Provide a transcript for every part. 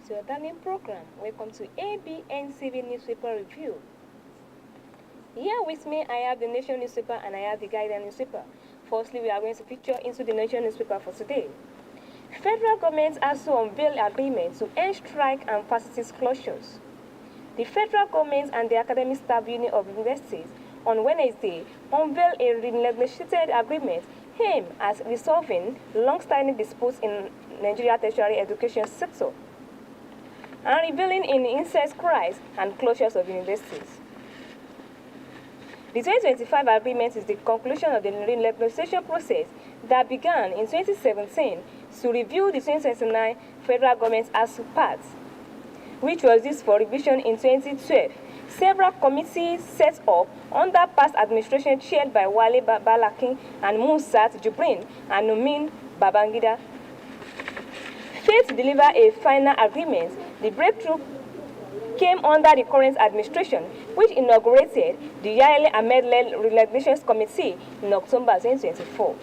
to your darling program. Welcome to ABNCV Newspaper Review. Here with me, I have the Nation newspaper and I have the Guardian newspaper. Firstly, we are going to feature into the Nation newspaper for today. Federal government also unveiled agreement to end strike and facilities closures. The federal government and the Academic Staff Union of Universities on Wednesday unveiled a renegotiated agreement aimed at resolving long-standing disputes in Nigeria tertiary education sector and revealing an increased crisis and closures of universities. The 2025 agreement is the conclusion of the renegotiation process that began in 2017 to review the 2029 federal government's ASU parts, which was used for revision in 2012. Several committees set up under past administration chaired by Wale Balakin and Musat Jubrin and Numin Babangida failed to deliver a final agreement. The breakthrough came under the current administration, which inaugurated the Yaeli Ahmed-led Renegotiations Committee in October 2024.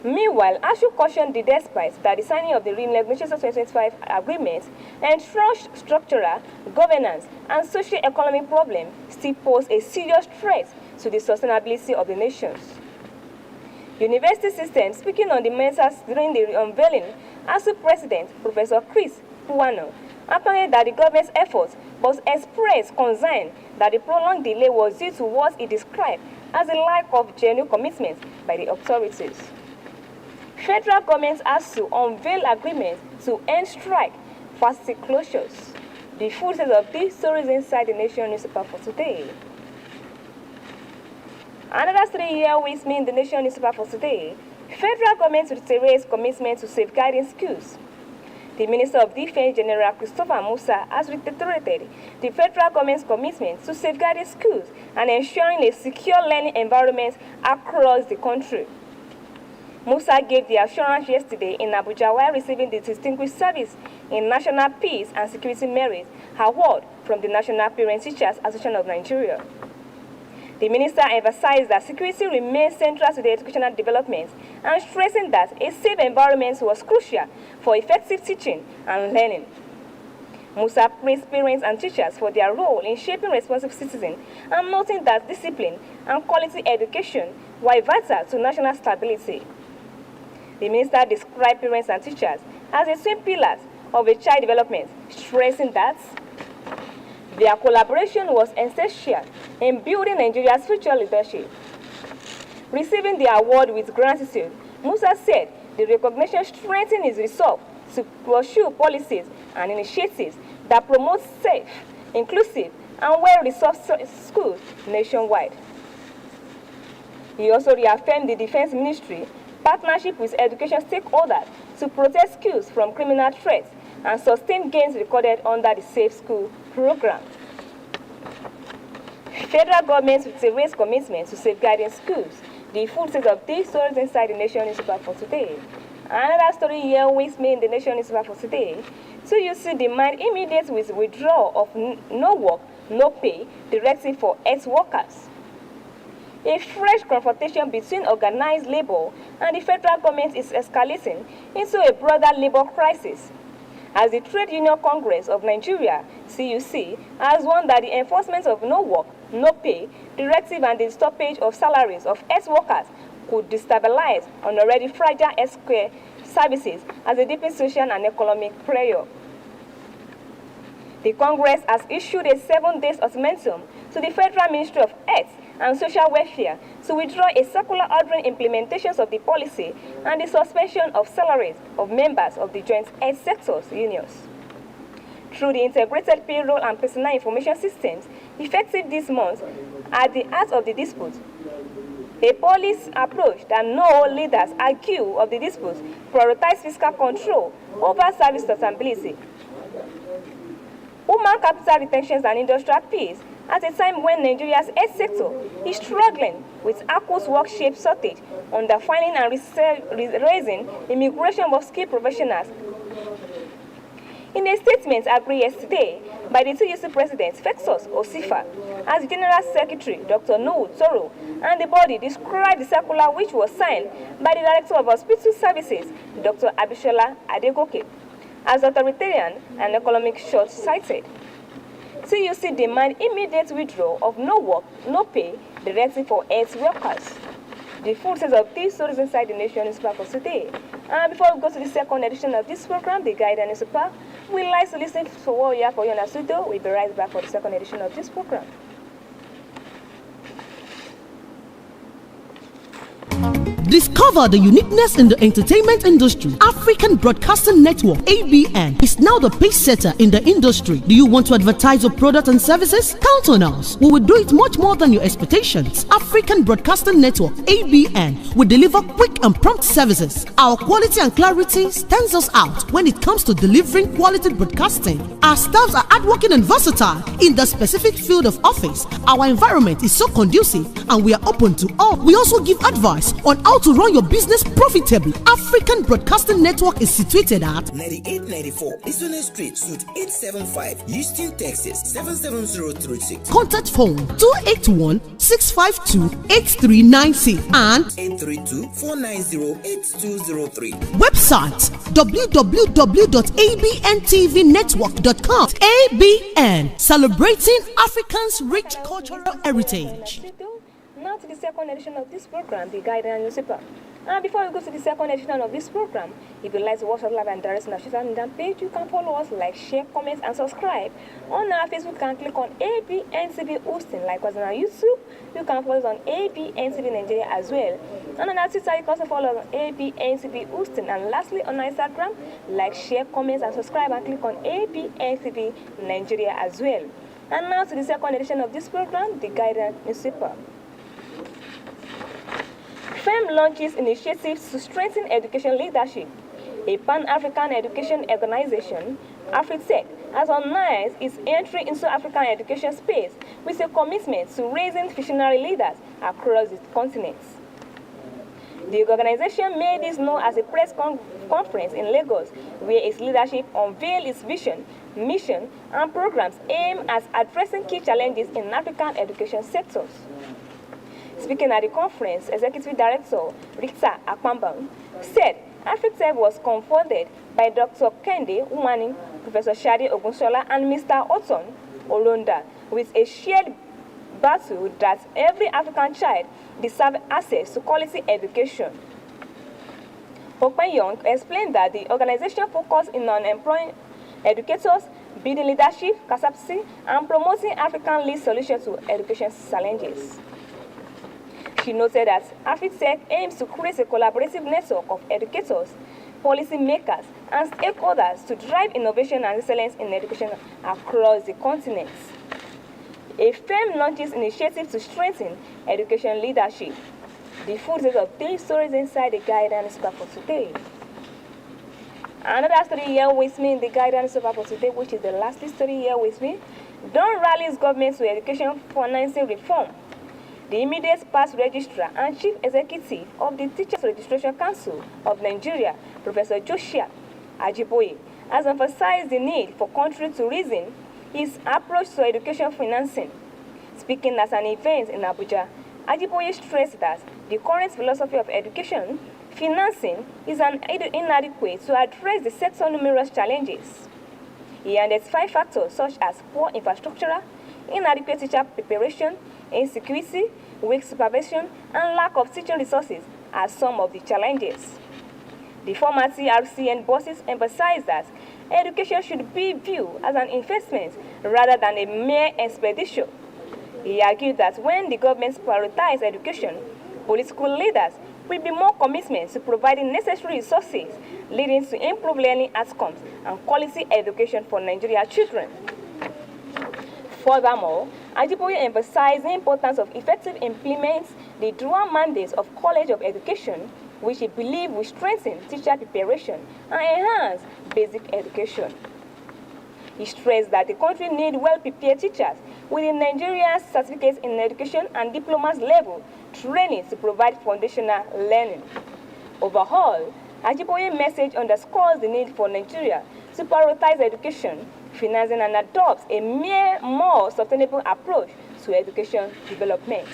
Meanwhile, ASU cautioned the despite that the signing of the Renegotiations 2025 agreement entrenched structural, governance, and socio-economic problems still pose a serious threat to the sustainability of the nations. University system, speaking on the matters during the unveiling, ASU President Professor Chris Puano apparently that the government's efforts but expressed concern that the prolonged delay was due to what he described as a lack of genuine commitment by the authorities. Federal government has to unveil agreements to end strike, facility closures. The full set of these stories inside the Nation newspaper for today. Another story here with me in the Nation newspaper for today. Federal government reiterates commitment to safeguarding schools. The Minister of Defense, General Christopher Musa, has reiterated the federal government's commitment to safeguarding schools and ensuring a secure learning environment across the country. Musa gave the assurance yesterday in Abuja while receiving the Distinguished Service in National Peace and Security Merit Award from the National Parent Teachers Association of Nigeria. The minister emphasized that security remains central to the educational development and stressing that a safe environment was crucial for effective teaching and learning. Musa praised parents and teachers for their role in shaping responsible citizens and noting that discipline and quality education were vital to national stability. The minister described parents and teachers as the twin pillars of a child development, stressing that their collaboration was essential in building Nigeria's future leadership. Receiving the award with gratitude, Musa said the recognition strengthened his resolve to pursue policies and initiatives that promote safe, inclusive, and well-resourced schools nationwide. He also reaffirmed the Defense Ministry partnership with education stakeholders to protect schools from criminal threats and sustain gains recorded under the Safe School program. Federal government reiterates commitment to safeguarding schools. The full set of these stories inside the Nation newspaper for today. Another story here with me in the Nation newspaper for today. So you see demand immediate with withdrawal of no work, no pay directive for health workers. A fresh confrontation between organized labor and the federal government is escalating into a broader labor crisis, as the Trade Union Congress of Nigeria, CUC, has warned that the enforcement of no work, no pay directive and the stoppage of salaries of health workers could destabilize on already fragile healthcare services as a deepening social and economic pressure. The Congress has issued a 7-day ultimatum to the Federal Ministry of Health and Social Welfare to withdraw a circular ordering implementations of the policy and the suspension of salaries of members of the joint health sectors unions. Through the integrated payroll and personal information systems, effective this month, at the heart of the dispute, a policy approach that no leaders accused of the dispute prioritize fiscal control over service sustainability, human capital retentions and industrial peace at a time when Nigeria's health sector is struggling with acute work-shaped shortage, underfunding and raising immigration of skilled professionals. In a statement agreed yesterday by the TUC President Festus Osifa, as the General Secretary Dr. Nuhu Toro and the body described the circular which was signed by the Director of Hospital Services Dr. Abishola Adegoke. as authoritarian and economic short-sighted. TUC demand immediate withdrawal of no work, no pay directive for health workers. The full set of these stories inside the nation newspaper for today. And before we go to the second edition of this program, the Guide and Newspaper, we'd like to listen to what we have for you in the studio. We'll be right back for the second edition of this program. Discover the uniqueness in the entertainment industry. African Broadcasting Network, ABN, is now the pace setter in the industry. Do you want to advertise your product and services? Count on us. We will do it much more than your expectations. African Broadcasting Network, ABN, will deliver quick and prompt services. Our quality and clarity stands us out when it comes to delivering quality broadcasting. Our staffs are hardworking and versatile in the specific field of office. Our environment is so conducive and we are open to all. We also give advice on how to run your business profitably. African Broadcasting Network is situated at 9894 OSUN Street, Suite 875, Houston, Texas 77036. Contact phone 281-652-8396 and 832-490-8203. Website www.abntvnetwork.com. ABN, celebrating Africans' rich cultural heritage. Now to the second edition of this program, the Guide and Newspaper. And before we go to the second edition of this program, if you'd like to watch us live and direct on our social media page, you can follow us, like, share, comment, and subscribe. On our Facebook, you can click on ABNTV Houston. Likewise on our YouTube, you can follow us on ABNTV Nigeria as well. And on our Twitter, you can also follow us on ABNTV Houston. And lastly, on our Instagram, like, share, comment, and subscribe, and click on ABNTV Nigeria as well. And now to the second edition of this program, the Guide and Newspaper. FEM launches initiatives to strengthen education leadership. A Pan-African education organization, AfriTech, has announced its entry into African education space with a commitment to raising visionary leaders across the continent. The organization made this known at a press conference in Lagos, where its leadership unveiled its vision, mission, and programs aimed at addressing key challenges in African education sectors. Speaking at the conference, Executive Director Rita Akpambam said AfriTech was confronted by Dr. Kende Umani, Professor Shadi Ogunsola, and Mr. Oton Olonda with a shared battle that every African child deserves access to quality education. Okpenyong explained that the organization focused on employing educators, building leadership capacity, and promoting African-led solutions to education challenges. She noted that AfriTech aims to create a collaborative network of educators, policy makers, and stakeholders to drive innovation and excellence in education across the continent. A firm launches initiatives to strengthen education leadership. The full set of these stories inside the Guide and Newspaper for today. Another story here with me in the Guide and Newspaper for today, which is the last story here with me. Don rallies government to education financing reform. The immediate past registrar and chief executive of the Teachers Registration Council of Nigeria, Professor Joshua Ajiboye, has emphasized the need for country to reason his approach to education financing. Speaking at an event in Abuja, Ajiboye stressed that the current philosophy of education financing is inadequate to address the sector's numerous challenges. He identified factors such as poor infrastructure, inadequate teacher preparation, insecurity, weak supervision, and lack of teaching resources as some of the challenges. The former TRCN bosses emphasized that education should be viewed as an investment rather than a mere expenditure. He argued that when the government prioritizes education, political leaders will be more committed to providing necessary resources, leading to improved learning outcomes and quality education for Nigerian children. Furthermore, Ajiboye emphasized the importance of effective implementing the dual mandates of College of Education, which he believed will strengthen teacher preparation and enhance basic education. He stressed that the country needs well-prepared teachers within Nigeria's certificates in education and diplomas level training to provide foundational learning. Overall, Ajiboye's message underscores the need for Nigeria to prioritize education, financing, and adopts a more sustainable approach to education development.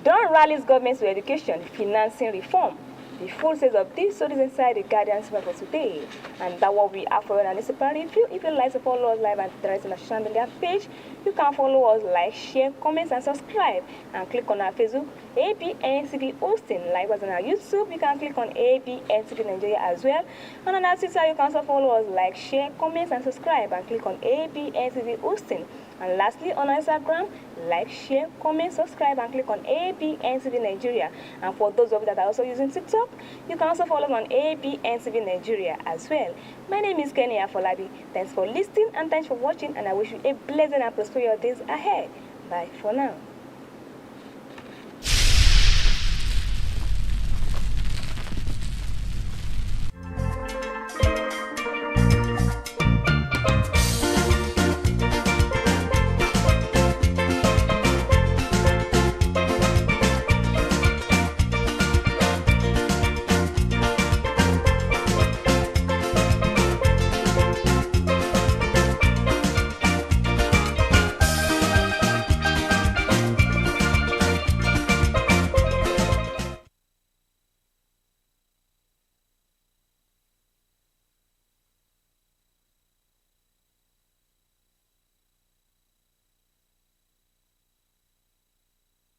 Don rallies government to education financing reform. The full set of these stories inside the Guardian Super for today. And that's what we have for you on this super review. If you'd like to follow us live and direct on our social media page, you can follow us, like, share, comment, and subscribe. And click on our Facebook, ABNCB OSUN. Likewise on our YouTube, you can click on ABNCB Nigeria as well. And on our Twitter, you can also follow us, like, share, comment, and subscribe. And click on ABNCB OSUN. And lastly, on our Instagram, like, share, comment, subscribe, and click on ABNCB Nigeria. And for those of you that are also using TikTok, you can also follow on ABNCB Nigeria as well. My name is Kenny Afolabi. Thanks for listening and thanks for watching, and I wish you a blessed and prosperous days ahead. Bye for now.